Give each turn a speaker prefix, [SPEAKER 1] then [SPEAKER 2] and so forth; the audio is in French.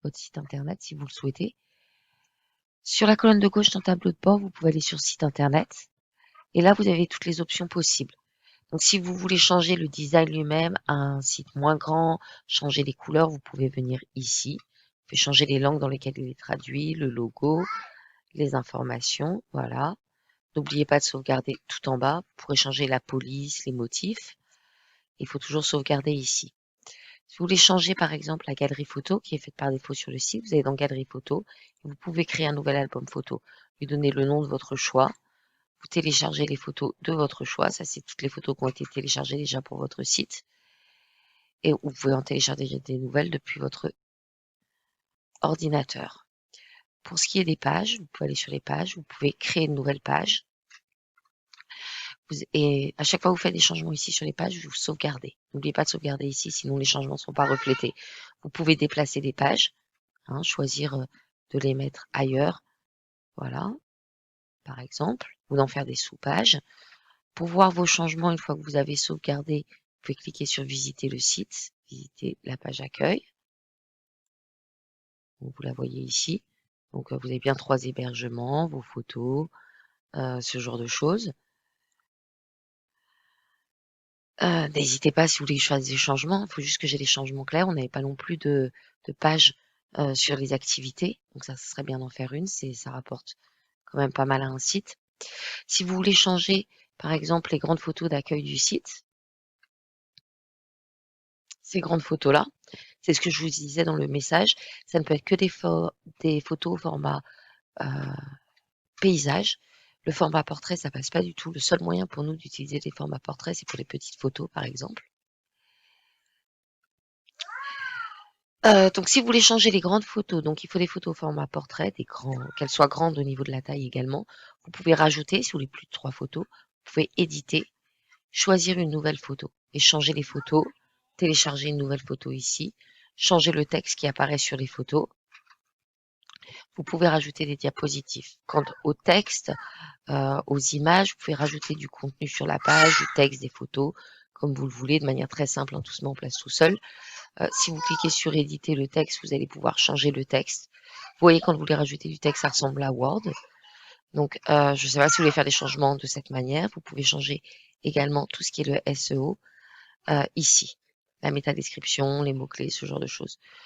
[SPEAKER 1] votre site internet si vous le souhaitez. Sur la colonne de gauche dans le tableau de bord, vous pouvez aller sur site internet. Et là, vous avez toutes les options possibles. Donc, si vous voulez changer le design lui-même à un site moins grand, changer les couleurs, vous pouvez venir ici. Vous pouvez changer les langues dans lesquelles il est traduit, le logo, les informations, voilà. N'oubliez pas de sauvegarder tout en bas. Vous pourrez changer la police, les motifs. Il faut toujours sauvegarder ici. Si vous voulez changer par exemple la galerie photo qui est faite par défaut sur le site, vous allez dans Galerie photo. Vous pouvez créer un nouvel album photo, lui donner le nom de votre choix. Vous téléchargez les photos de votre choix. Ça, c'est toutes les photos qui ont été téléchargées déjà pour votre site. Et vous pouvez en télécharger des nouvelles depuis votre ordinateur. Pour ce qui est des pages, vous pouvez aller sur les pages. Vous pouvez créer une nouvelle page. Et à chaque fois que vous faites des changements ici sur les pages, vous sauvegardez. N'oubliez pas de sauvegarder ici, sinon les changements ne sont pas reflétés. Vous pouvez déplacer des pages, choisir de les mettre ailleurs, voilà, par exemple, ou d'en faire des sous-pages. Pour voir vos changements, une fois que vous avez sauvegardé, vous pouvez cliquer sur visiter le site, visiter la page accueil. Donc, vous la voyez ici. Donc vous avez bien 3 hébergements, vos photos, ce genre de choses. N'hésitez pas si vous voulez que je fasse des changements. Il faut juste que j'ai les changements clairs. On n'avait pas non plus de page sur les activités. Donc ça serait bien d'en faire une. Ça rapporte quand même pas mal à un site. Si vous voulez changer, par exemple, les grandes photos d'accueil du site, ces grandes photos-là, c'est ce que je vous disais dans le message, ça ne peut être que des photos au format paysage. Le format portrait, ça passe pas du tout. Le seul moyen pour nous d'utiliser des formats portraits, c'est pour les petites photos, par exemple. Donc si vous voulez changer les grandes photos, donc il faut des photos au format portrait, qu'elles soient grandes au niveau de la taille également. Vous pouvez rajouter, si vous voulez plus de 3 photos, vous pouvez éditer, choisir une nouvelle photo et changer les photos, télécharger une nouvelle photo ici, changer le texte qui apparaît sur les photos. Vous pouvez rajouter des diapositives. Quant au texte, aux images, vous pouvez rajouter du contenu sur la page, du texte, des photos, comme vous le voulez, de manière très simple, tout se met en place tout seul. Si vous cliquez sur éditer le texte, vous allez pouvoir changer le texte. Vous voyez, quand vous voulez rajouter du texte, ça ressemble à Word. Donc, je ne sais pas si vous voulez faire des changements de cette manière. Vous pouvez changer également tout ce qui est le SEO ici. La métadescription, les mots-clés, ce genre de choses.